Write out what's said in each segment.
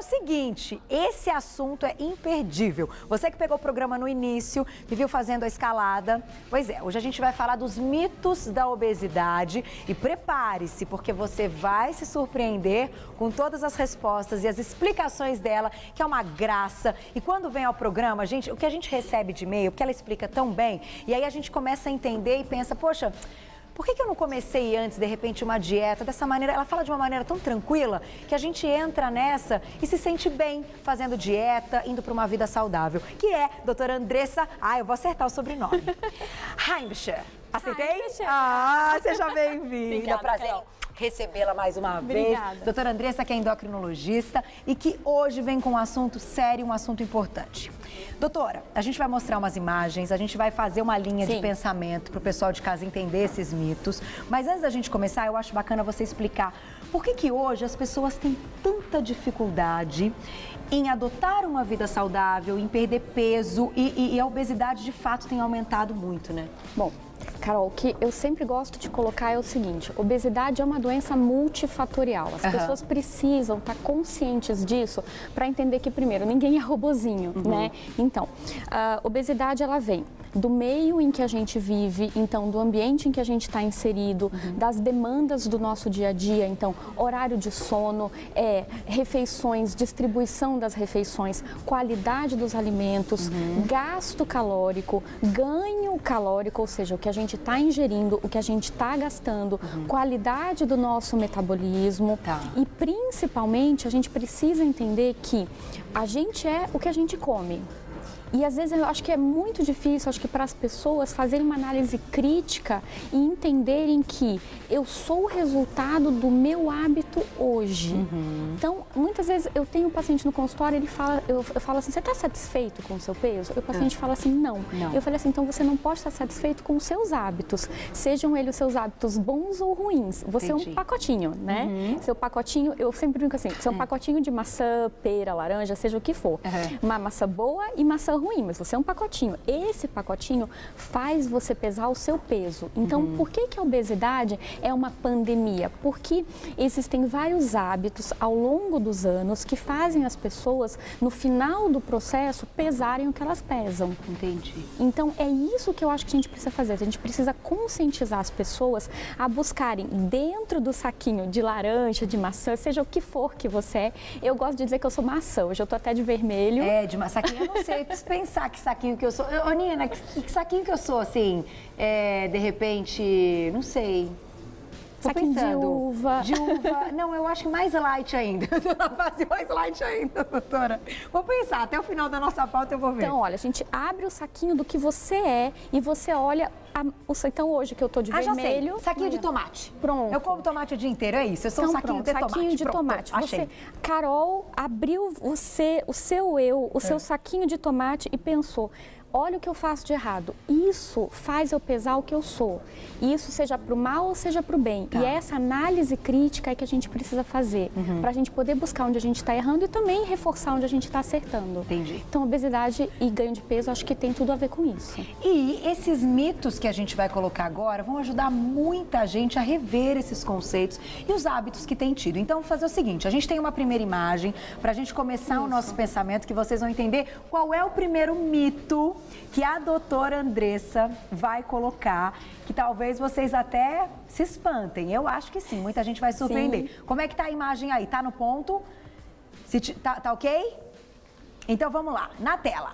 seguinte, esse assunto é imperdível. Você que pegou o programa no início, que viu fazendo a escalada, pois é, hoje a gente vai falar dos mitos da obesidade e prepare-se, porque você vai se surpreender com todas as respostas e as explicações dela, que é uma graça. E quando vem ao programa, gente, o que a gente recebe de e-mail, porque ela explica tão bem, e aí a gente começa a entender e pensa, poxa, por que eu não comecei antes, de repente, uma dieta dessa maneira? Ela fala de uma maneira tão tranquila que a gente entra nessa e se sente bem fazendo dieta, indo para uma vida saudável. Que é doutora Andressa, eu vou acertar o sobrenome. Heimscher. Acertei? Heimscher. Seja bem-vinda. Prazer recebê-la mais uma vez. Doutora Andressa, que é endocrinologista e que hoje vem com um assunto sério, um assunto importante. Doutora, a gente vai mostrar umas imagens, a gente vai fazer uma linha de pensamento para o pessoal de casa entender esses mitos. Mas antes da gente começar, eu acho bacana você explicar por que hoje as pessoas têm tanta dificuldade em adotar uma vida saudável, em perder peso e a obesidade de fato tem aumentado muito, né? Bom, Carol, o que eu sempre gosto de colocar é o seguinte, obesidade é uma doença multifatorial. As pessoas precisam estar conscientes disso para entender que, primeiro, ninguém é robozinho, né? Então, a obesidade, ela vem do meio em que a gente vive, então, do ambiente em que a gente está inserido, das demandas do nosso dia a dia, então, horário de sono, refeições, distribuição das refeições, qualidade dos alimentos, gasto calórico, ganho calórico, ou seja, o que a gente está ingerindo, o que a gente está gastando, qualidade do nosso metabolismo e, principalmente, a gente precisa entender que a gente é o que a gente come. E às vezes eu acho que é muito difícil, acho que para as pessoas fazerem uma análise crítica e entenderem que eu sou o resultado do meu hábito hoje. Então, muitas vezes eu tenho um paciente no consultório, eu falo assim, você está satisfeito com o seu peso? E o paciente fala assim, não. Eu falei assim, então você não pode estar satisfeito com os seus hábitos, sejam eles os seus hábitos bons ou ruins. Você é um pacotinho, né? Seu pacotinho, eu sempre brinco assim, seu pacotinho de maçã, pera, laranja, seja o que for. Uma maçã boa e maçã ruim, mas você é um pacotinho. Esse pacotinho faz você pesar o seu peso. Então, por que a obesidade é uma pandemia? Porque existem vários hábitos ao longo dos anos que fazem as pessoas, no final do processo, pesarem o que elas pesam. Entendi. Então, é isso que eu acho que a gente precisa fazer. A gente precisa conscientizar as pessoas a buscarem dentro do saquinho de laranja, de maçã, seja o que for que você é. Eu gosto de dizer que eu sou maçã. Hoje eu tô até de vermelho. De saquinho, eu não sei pensar que saquinho que eu sou. Ô, Nina, que saquinho que eu sou, assim, de repente, não sei. Saquinho de uva. De uva. Não, eu acho que mais light ainda. Na fase mais light ainda, doutora. Vou pensar, até o final da nossa pauta eu vou ver. Então, olha, a gente abre o saquinho do que você é e você olha... Então, hoje que eu tô de vermelho... Já sei. Saquinho de tomate. Pronto. Eu como tomate o dia inteiro, é isso? Eu sou um saquinho de tomate. Saquinho de tomate. Você, Carol, abriu o seu saquinho de tomate e pensou... Olha o que eu faço de errado. Isso faz eu pesar o que eu sou. Isso seja para o mal ou seja para o bem. E é essa análise crítica que a gente precisa fazer para a gente poder buscar onde a gente está errando e também reforçar onde a gente está acertando. Entendi. Então, obesidade e ganho de peso, acho que tem tudo a ver com isso. E esses mitos que a gente vai colocar agora vão ajudar muita gente a rever esses conceitos e os hábitos que tem tido. Então, vou fazer o seguinte, a gente tem uma primeira imagem para a gente começar o nosso pensamento, que vocês vão entender qual é o primeiro mito que a doutora Andressa vai colocar, que talvez vocês até se espantem. Eu acho que sim, muita gente vai surpreender. Sim. Como é que tá a imagem aí? Tá no ponto? Tá ok? Então vamos lá, na tela.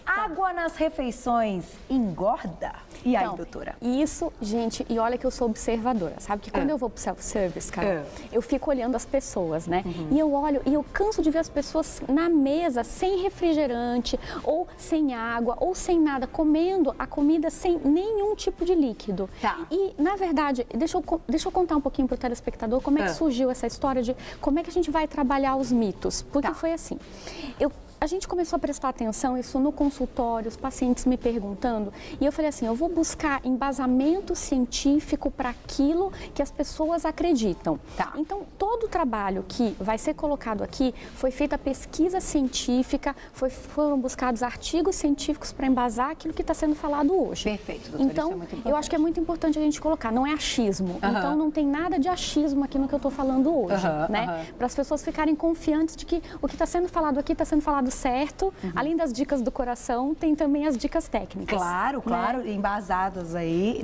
Água nas refeições engorda? E aí, doutora? Isso, gente, e olha que eu sou observadora, sabe? Que quando eu vou pro self-service, cara, eu fico olhando as pessoas, né? E eu olho, e eu canso de ver as pessoas na mesa, sem refrigerante, ou sem água, ou sem nada, comendo a comida sem nenhum tipo de líquido. E, na verdade, deixa eu contar um pouquinho pro telespectador como é que surgiu essa história de como é que a gente vai trabalhar os mitos. Porque foi assim, a gente começou a prestar atenção, isso no consultório, os pacientes me perguntando, e eu falei assim, eu vou buscar embasamento científico para aquilo que as pessoas acreditam. Tá. Então, todo o trabalho que vai ser colocado aqui foi feita pesquisa científica, foram buscados artigos científicos para embasar aquilo que está sendo falado hoje. Perfeito, doutora, então, isso é muito importante. eu acho que é muito importante a gente colocar, não é achismo. Então, não tem nada de achismo aqui no que eu estou falando hoje, né? Para as pessoas ficarem confiantes de que o que está sendo falado aqui está sendo falado certo. Além das dicas do coração, tem também as dicas técnicas. Claro, claro, né? Embasadas aí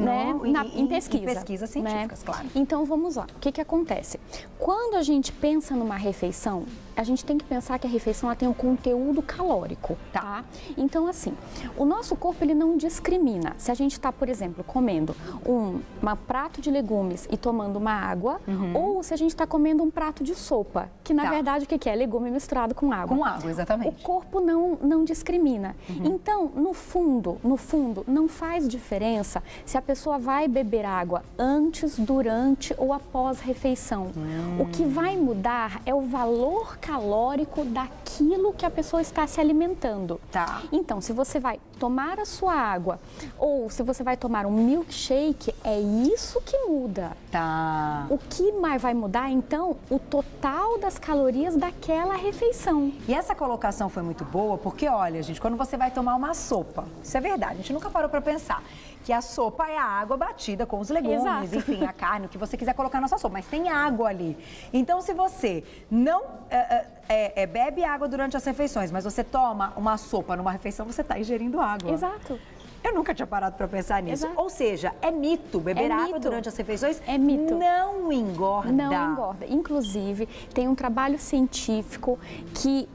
Em pesquisa. Em pesquisas científicas, né? claro. Então, vamos lá. O que acontece? Quando a gente pensa numa refeição, a gente tem que pensar que a refeição ela tem um conteúdo calórico, tá? Então, assim, o nosso corpo ele não discrimina. Se a gente está, por exemplo, comendo um prato de legumes e tomando uma água, ou se a gente está comendo um prato de sopa, que na verdade o que é? Legume misturado com água. Com água, exatamente. O corpo não discrimina. Então, no fundo, não faz diferença se a pessoa vai beber água antes, durante ou após refeição. O que vai mudar é o valor calórico daquilo que a pessoa está se alimentando. Tá. Então, se você vai tomar a sua água ou se você vai tomar um milkshake, é isso que muda. Tá. O que mais vai mudar, então, o total das calorias daquela refeição. E essa colocação foi muito boa, porque olha, gente, quando você vai tomar uma sopa, isso é verdade, a gente nunca parou para pensar que a sopa é a água batida com os legumes, Exato. enfim, a carne, o que você quiser colocar na sua sopa, mas tem água ali. Então, se você não bebe água durante as refeições, mas você toma uma sopa numa refeição, você está ingerindo água. Exato. Eu nunca tinha parado para pensar nisso. Exato. Ou seja, é mito. Beber água mito. durante as refeições É mito. não engorda. Não engorda. Inclusive, tem um trabalho científico que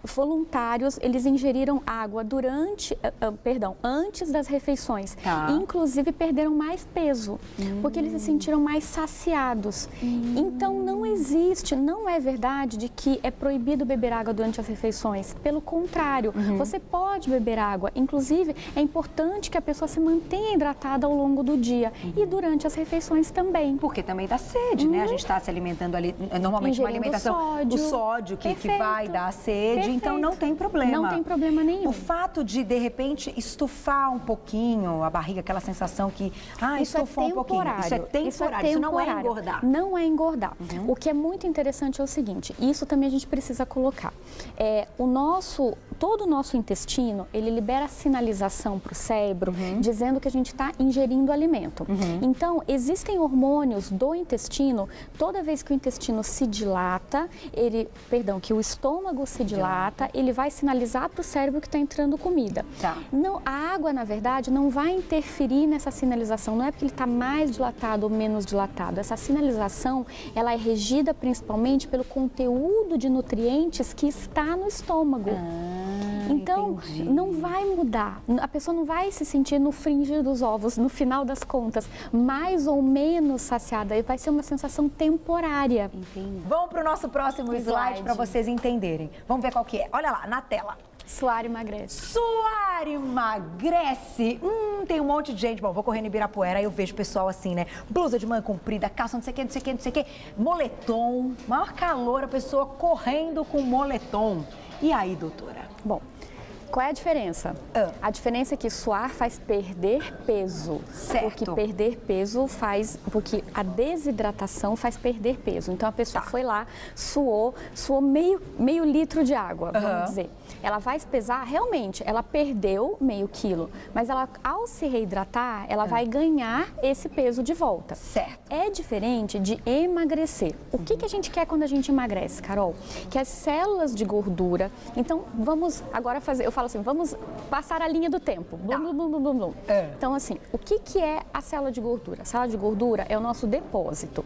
voluntários, eles ingeriram água antes das refeições. Tá. Inclusive, perderam mais peso, porque eles se sentiram mais saciados. Então, não é verdade de que é proibido beber água durante as refeições. Pelo contrário, você pode beber água. Inclusive, é importante que a pessoa se mantenha hidratada ao longo do dia e durante as refeições também. Porque também dá sede, né? A gente está se alimentando ali, normalmente uma Ingerindo alimentação, o sódio que vai dar sede, Perfeito. então não tem problema. Não tem problema nenhum. O fato de repente, estufar um pouquinho a barriga, aquela sensação que, estufou um pouquinho. Isso é temporário, isso não é engordar. Não é engordar. O que é muito interessante é o seguinte, isso também a gente precisa colocar. Todo o nosso intestino, ele libera sinalização para o cérebro, dizendo que a gente está ingerindo alimento. Então, existem hormônios do intestino, toda vez que o intestino se dilata, que o estômago se dilata, ele vai sinalizar para o cérebro que está entrando comida. Tá. Não, a água, na verdade, não vai interferir nessa sinalização, não é porque ele está mais dilatado ou menos dilatado. Essa sinalização, ela é regida principalmente pelo conteúdo de nutrientes que está no estômago. Então, entendi. não vai mudar. A pessoa não vai se sentir no fringir dos ovos, no final das contas, mais ou menos saciada. Vai ser uma sensação temporária. Entendi. Vamos para o nosso próximo slide para vocês entenderem. Vamos ver qual que é. Olha lá, na tela. Suar emagrece. Suar emagrece. Tem um monte de gente. Bom, vou correndo em Ibirapuera, aí eu vejo pessoal assim, né? Blusa de manga comprida, calça, não sei o que, não sei o que, não sei o que. Moletom, maior calor, a pessoa correndo com moletom. E aí, doutora? Bom, qual é a diferença? A diferença é que suar faz perder peso. Certo. Porque perder peso porque a desidratação faz perder peso. Então a pessoa foi lá, suou meio litro de água, vamos dizer. Ela vai se pesar, realmente, ela perdeu meio quilo, mas ela, ao se reidratar, ela vai ganhar esse peso de volta. Certo. É diferente de emagrecer. O que a gente quer quando a gente emagrece, Carol? Que as células de gordura... Então, vamos agora fazer... Eu falo assim, vamos passar a linha do tempo. Blum, blum, blum, blum, blum. Então, assim, o que é a célula de gordura? A célula de gordura é o nosso depósito.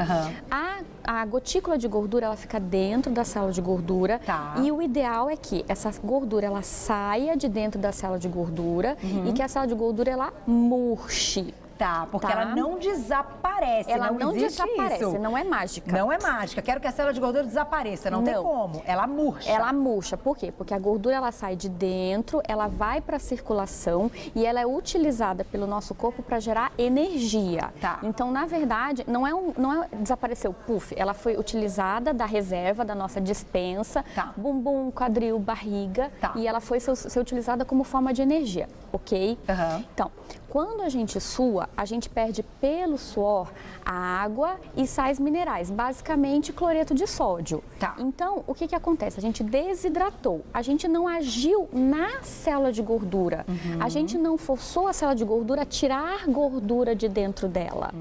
A gotícula de gordura, ela fica dentro da célula de gordura. E o ideal é que essa gordura, ela saia de dentro da célula de gordura e que a célula de gordura, ela murche. Tá, porque ela não desaparece. Ela não existe desaparece, isso. não é mágica. Não é mágica. Quero que a célula de gordura desapareça. Não tem como. Ela murcha. Ela murcha. Por quê? Porque a gordura ela sai de dentro, ela vai para a circulação e ela é utilizada pelo nosso corpo para gerar energia. Tá. Então, na verdade, não é desapareceu, puf. Ela foi utilizada da reserva, da nossa despensa, bumbum, quadril, barriga, e ela foi ser utilizada como forma de energia, ok? Então, quando a gente sua, a gente perde pelo suor a água e sais minerais, basicamente cloreto de sódio. Então, o que acontece? A gente desidratou, a gente não agiu na célula de gordura, a gente não forçou a célula de gordura a tirar gordura de dentro dela.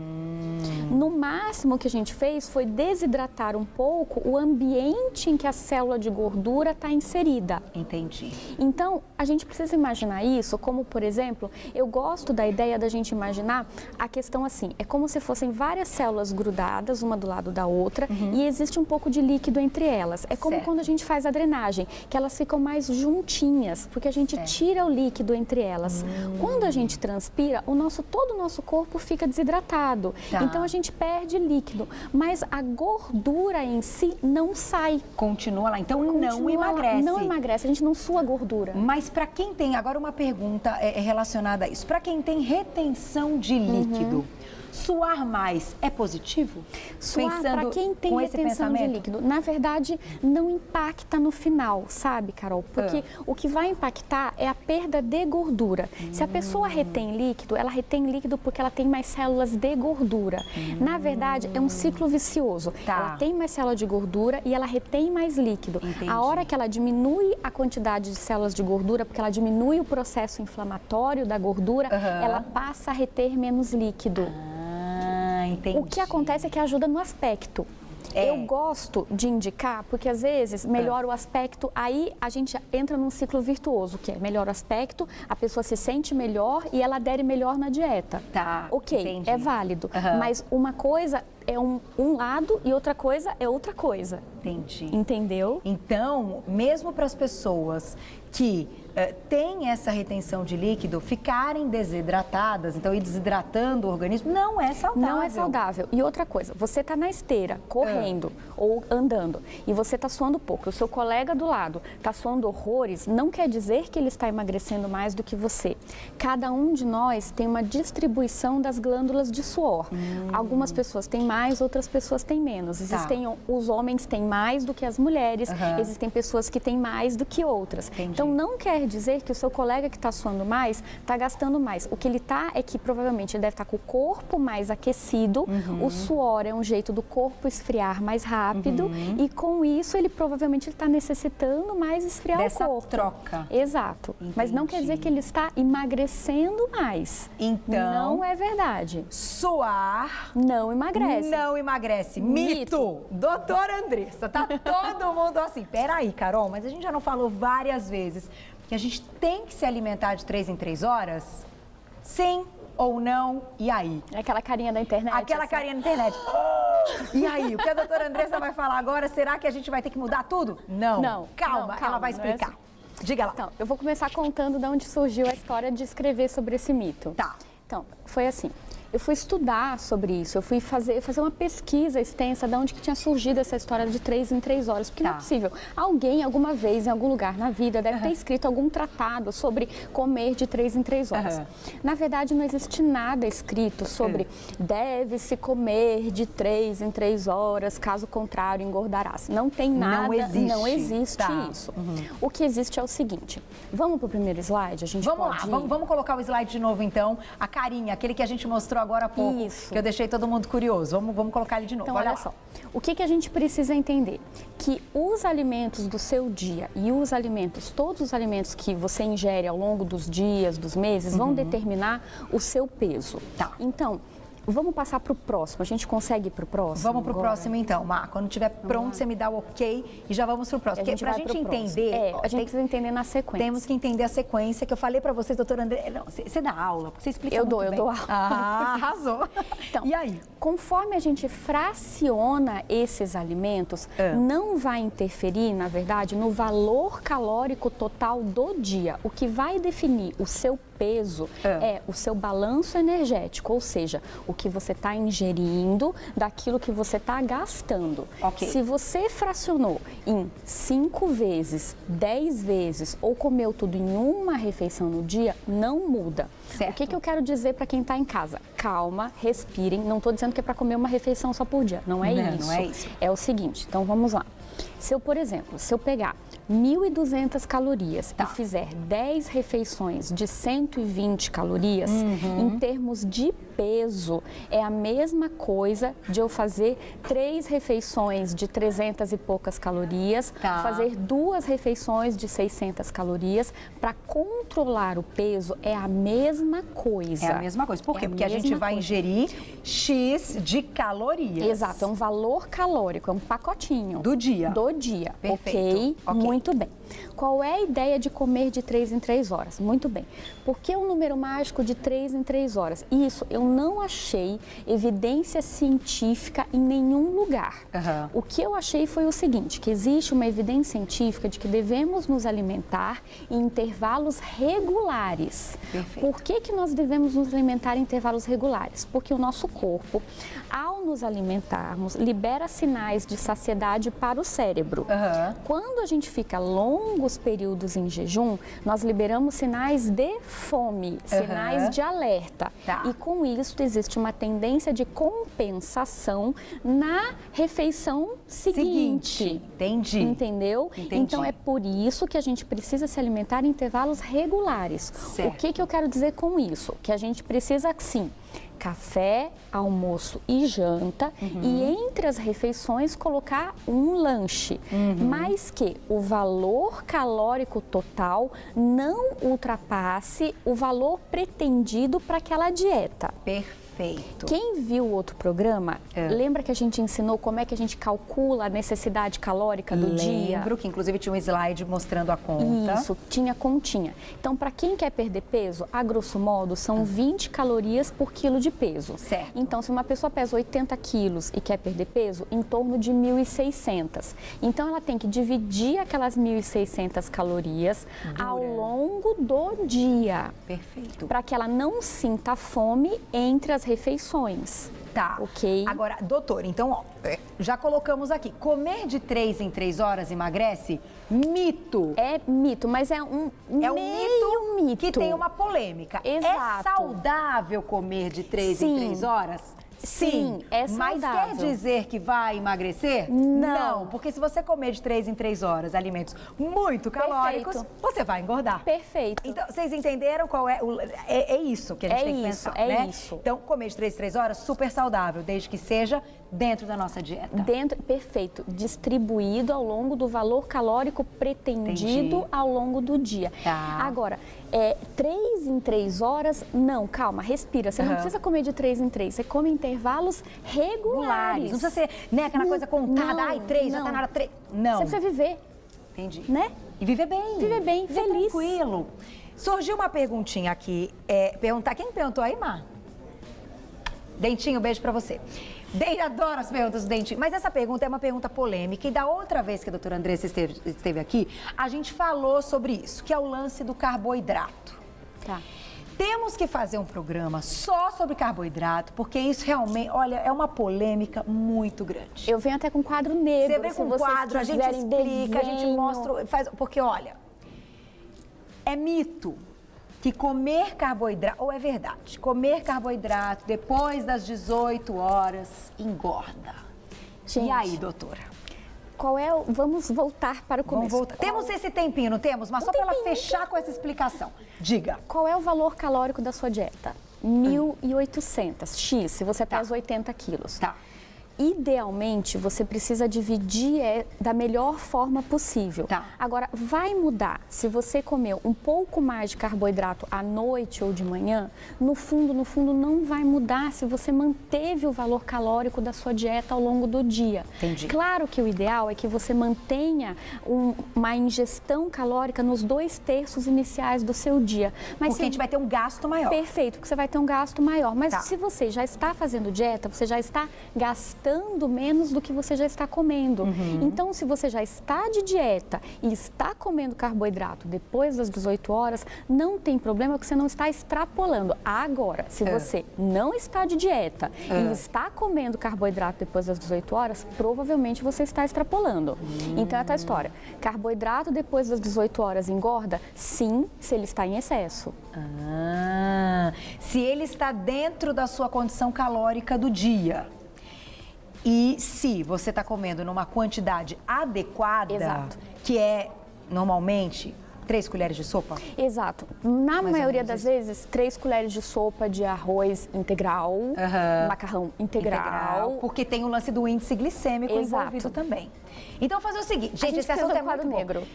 No máximo que a gente fez foi desidratar um pouco o ambiente em que a célula de gordura está inserida. Entendi. Então, a gente precisa imaginar isso como, por exemplo, eu gosto da ideia da gente imaginar a questão assim, é como se fossem várias células grudadas, uma do lado da outra, e existe um pouco de líquido entre elas. É como quando a gente faz a drenagem, que elas ficam mais juntinhas, porque a gente tira o líquido entre elas. Quando a gente transpira, todo o nosso corpo fica desidratado. Então, a gente perde líquido, mas a gordura em si não sai. Continua lá, então não emagrece. Não emagrece, a gente não sua gordura. Mas para quem tem, agora uma pergunta relacionada a isso, para quem tem retenção de líquido, suar mais é positivo? Suar, para quem tem retenção de líquido, na verdade, não impacta no final, sabe, Carol? Porque o que vai impactar é a perda de gordura. Se a pessoa retém líquido, ela retém líquido porque ela tem mais células de gordura. Na verdade, é um ciclo vicioso. Ela tem mais célula de gordura e ela retém mais líquido. A hora que ela diminui a quantidade de células de gordura, porque ela diminui o processo inflamatório da gordura, ela passa a reter menos líquido. Entendi. O que acontece é que ajuda no aspecto. Eu gosto de indicar, porque às vezes melhora o aspecto, aí a gente entra num ciclo virtuoso, que é melhora o aspecto, a pessoa se sente melhor e ela adere melhor na dieta. Ok, entendi. É válido, mas uma coisa é um lado e outra coisa é outra coisa. Entendi. Entendeu? Então, mesmo para as pessoas que têm essa retenção de líquido, ficarem desidratadas, então ir desidratando o organismo, não é saudável. Não é saudável. E outra coisa, você está na esteira, correndo ou andando, e você está suando pouco, o seu colega do lado está suando horrores, não quer dizer que ele está emagrecendo mais do que você. Cada um de nós tem uma distribuição das glândulas de suor. Algumas pessoas têm mais, outras pessoas têm menos. Os homens têm mais do que as mulheres, existem pessoas que têm mais do que outras. Então, não quer dizer que o seu colega que está suando mais está gastando mais. O que ele está é que provavelmente ele deve estar com o corpo mais aquecido, o suor é um jeito do corpo esfriar mais rápido e com isso ele provavelmente está necessitando mais esfriar o corpo. Dessa troca. Exato. Mas não quer dizer que ele está emagrecendo mais. Então, não é verdade. Suar não emagrece. Não emagrece. Mito. Doutora Andressa, tá todo mundo assim. Peraí, Carol, mas a gente já não falou várias vezes que a gente tem que se alimentar de 3 em 3 horas? Sim ou não? E aí? Aquela carinha da internet. Aquela assim. carinha da internet. E aí, o que a doutora Andressa vai falar agora? Será que a gente vai ter que mudar tudo? Não. Calma, ela vai explicar. Diga lá. Então, eu vou começar contando de onde surgiu a história de escrever sobre esse mito. Então, foi assim. Eu fui estudar sobre isso, eu fui fazer uma pesquisa extensa de onde que tinha surgido essa história de 3 em 3 horas, porque não é possível. Alguém, alguma vez, em algum lugar na vida, deve ter escrito algum tratado sobre comer de 3 em 3 horas. Na verdade, não existe nada escrito sobre deve-se comer de 3 em 3 horas, caso contrário, engordarás. Não tem nada, não existe isso. O que existe é o seguinte, vamos para o primeiro slide? A gente vamos colocar o slide de novo, então, a carinha, aquele que a gente mostrou agora há pouco, que eu deixei todo mundo curioso. Vamos colocar ele de novo. Então, olha só. O que a gente precisa entender? Que os alimentos do seu dia e todos os alimentos que você ingere ao longo dos dias, dos meses, vão determinar o seu peso. Então, vamos passar para o próximo. A gente consegue ir para o próximo? Vamos para o próximo, então, Má. Quando estiver pronto, você me dá o ok e já vamos para o próximo. Porque para a gente entender... a gente precisa entender na sequência. Temos que entender a sequência que eu falei para vocês, doutora André. Não, você dá aula, porque você explica muito bem. Eu dou aula. Arrasou. Então, e aí? Conforme a gente fraciona esses alimentos, não vai interferir, na verdade, no valor calórico total do dia. O que vai definir o seu peso é o seu balanço energético, ou seja, o que você está ingerindo daquilo que você está gastando. Ok. Se você fracionou em 5 vezes, 10 vezes ou comeu tudo em uma refeição no dia, não muda. Certo. O que eu quero dizer para quem está em casa? Calma, respirem. Não estou dizendo que é para comer uma refeição só por dia. Não é isso. Não é isso. É o seguinte, então vamos lá. Se eu, por exemplo, se eu pegar 1.200 calorias e fizer 10 refeições de 120 calorias, em termos de peso, é a mesma coisa de eu fazer 3 refeições de 300 e poucas calorias, fazer 2 refeições de 600 calorias. Para controlar o peso, é a mesma coisa. É a mesma coisa. Por quê? Porque a gente vai ingerir X de calorias. Exato, é um valor calórico, é um pacotinho. Do dia. Do dia. Perfeito. Ok? Muito bem. Qual é a ideia de comer de 3 em 3 horas? Muito bem. Por que o número mágico de 3 em 3 horas? Isso, eu não achei evidência científica em nenhum lugar. O que eu achei foi o seguinte, que existe uma evidência científica de que devemos nos alimentar em intervalos regulares. Perfeito. Por que nós devemos nos alimentar em intervalos regulares? Porque o nosso corpo, ao nos alimentarmos, libera sinais de saciedade para o cérebro. Quando a gente fica longos períodos em jejum, nós liberamos sinais de fome, sinais de alerta. E com isso existe uma tendência de compensação na refeição seguinte. Entendi. Entendeu? Entendi. Então é por isso que a gente precisa se alimentar em intervalos regulares. Certo. O que eu quero dizer com isso? Que a gente precisa, sim, café, almoço e janta, e entre as refeições colocar um lanche, mas que o valor calórico total não ultrapasse o valor pretendido para aquela dieta. Perfeito. Quem viu o outro programa, lembra que a gente ensinou como é que a gente calcula a necessidade calórica do dia? Lembro que inclusive tinha um slide mostrando a conta. Isso, tinha continha. Então, para quem quer perder peso, a grosso modo, são 20 calorias por quilo de peso. Certo. Então, se uma pessoa pesa 80 quilos e quer perder peso, em torno de 1.600. Então, ela tem que dividir aquelas 1.600 calorias ao longo do dia. Perfeito. Para que ela não sinta fome entre as refeições. Tá. Ok. Agora, doutor, então, ó, já colocamos aqui, comer de 3 em 3 horas emagrece? Mito. É mito, mas é um mito que tem uma polêmica. Exato. É saudável comer de 3 em 3 horas? Sim, é Mas saudável. quer dizer que vai emagrecer? Não. Porque se você comer de 3 em 3 horas alimentos muito calóricos, você vai engordar. Perfeito. Então, vocês entenderam qual é é isso que a gente tem que pensar, né? Isso. Então, comer de 3 em 3 horas, super saudável, desde que seja dentro da nossa dieta. Perfeito. Distribuído ao longo do valor calórico pretendido ao longo do dia. Tá. Agora, 3 em 3 horas, não, calma, respira. Você não precisa comer de 3 em 3, você come em intervalos regulares. Não precisa ser, né, aquela coisa contada, não, ai, 3, já tá na hora 3. Não. Você precisa viver, Entendi. né? E viver bem. Viver bem, feliz. Tranquilo. Surgiu uma perguntinha aqui, quem perguntou aí, Mar? Dentinho, beijo pra você. Adoro as perguntas do Dentinho, mas essa pergunta é uma pergunta polêmica e da outra vez que a doutora Andressa esteve aqui, a gente falou sobre isso, que é o lance do carboidrato. Tá. Temos que fazer um programa só sobre carboidrato, porque isso realmente, olha, é uma polêmica muito grande. Eu venho até com quadro negro. Você vem com um quadro, a gente explica, a gente mostra, porque olha, é mito que comer carboidrato, ou é verdade, comer carboidrato depois das 18 horas engorda. Gente, e aí, doutora? Vamos voltar para o começo. Vamos voltar. Temos esse tempinho, não temos? Mas só para ela fechar com essa explicação. Diga. Qual é o valor calórico da sua dieta? 1.800 X, se você pesa 80 quilos. Tá. Idealmente, você precisa dividir da melhor forma possível. Tá. Agora, vai mudar se você comeu um pouco mais de carboidrato à noite ou de manhã? No fundo, não vai mudar se você manteve o valor calórico da sua dieta ao longo do dia. Entendi. Claro que o ideal é que você mantenha uma ingestão calórica nos 2/3 iniciais do seu dia. Mas porque a gente vai ter um gasto maior. Perfeito, porque você vai ter um gasto maior. Mas Tá. se você já está fazendo dieta, você já está gastando gastando menos do que você já está comendo. Então, se você já está de dieta e está comendo carboidrato depois das 18 horas, não tem problema porque você não está extrapolando. Agora, se você não está de dieta e está comendo carboidrato depois das 18 horas, provavelmente você está extrapolando. Então, é a tua história. Carboidrato depois das 18 horas engorda? Sim, se ele está em excesso. Se ele está dentro da sua condição calórica do dia. E se você está comendo numa quantidade adequada, Exato. que é normalmente 3 colheres de sopa? Exato. Na maioria das vezes, 3 colheres de sopa de arroz integral, macarrão integral. Porque tem o lance do índice glicêmico envolvido também. Então, fazer o seguinte, gente, esse assunto é muito negro.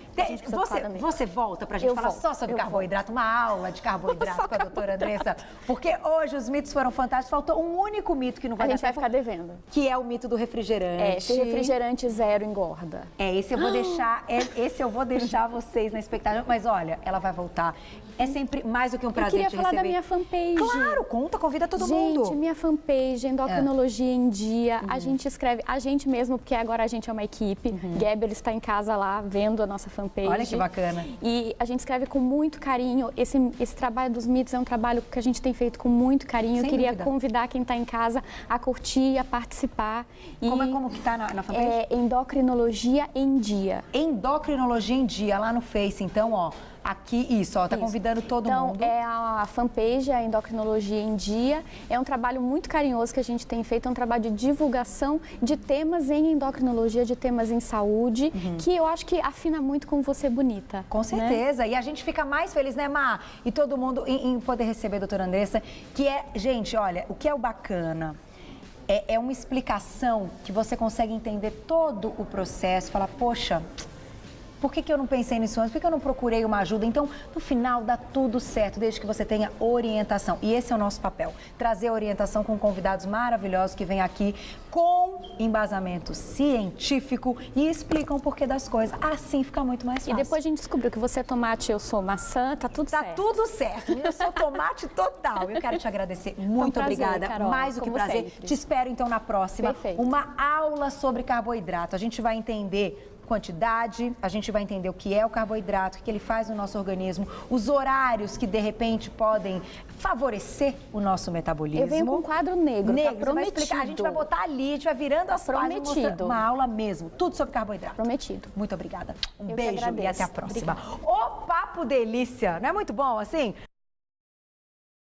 bom. Você volta pra gente falar só sobre carboidrato, uma aula de carboidrato com a doutora Andressa, porque hoje os mitos foram fantásticos, faltou um único mito que não vai A gente vai ficar devendo. Que é o mito do refrigerante. Se refrigerante zero engorda. Esse eu vou deixar vocês na expectativa, mas olha, ela vai voltar. É sempre mais do que um prazer te receber. Eu queria falar da minha fanpage. Claro, convida todo mundo. Gente, minha fanpage, Endocrinologia em Dia, a gente escreve, a gente mesmo, porque agora a gente é uma equipe, Geber está em casa lá, vendo a nossa fanpage. Olha que bacana. E a gente escreve com muito carinho, esse trabalho dos mitos é um trabalho que a gente tem feito com muito carinho. Sem eu queria dúvida. Convidar quem está em casa a curtir, a participar. Como que tá na fanpage? Endocrinologia em Dia. Endocrinologia em Dia, lá no Face, então, ó. Aqui, tá convidando todo mundo. Então, é a fanpage, a Endocrinologia em Dia. É um trabalho muito carinhoso que a gente tem feito, é um trabalho de divulgação de temas em endocrinologia, de temas em saúde, que eu acho que afina muito com você bonita. Com certeza. Né? E a gente fica mais feliz, né, Má? E todo mundo em poder receber a doutora Andressa, que é, gente, olha, o que é o bacana é uma explicação que você consegue entender todo o processo, falar, poxa, por que eu não pensei nisso antes? Por que eu não procurei uma ajuda? Então, no final, dá tudo certo, desde que você tenha orientação. E esse é o nosso papel, trazer a orientação com convidados maravilhosos que vêm aqui com embasamento científico e explicam o porquê das coisas. Assim fica muito mais fácil. E depois a gente descobriu que você é tomate, eu sou maçã, tá tudo certo. Tá tudo certo. Eu sou tomate total. Eu quero te agradecer. Muito obrigada. Carol, mais do que prazer. sempre. Te espero, então, na próxima. Perfeito. Uma aula sobre carboidrato. A gente vai entender quantidade, a gente vai entender o que é o carboidrato, o que ele faz no nosso organismo, os horários que de repente podem favorecer o nosso metabolismo. Eu venho com um quadro negro, tá prometido. Vai explicar, a gente vai botar ali, a gente vai virando as páginas, mostrando uma aula mesmo, tudo sobre carboidrato. Prometido. Muito obrigada. Um Eu beijo e até a próxima. Ô, papo delícia, não é muito bom assim?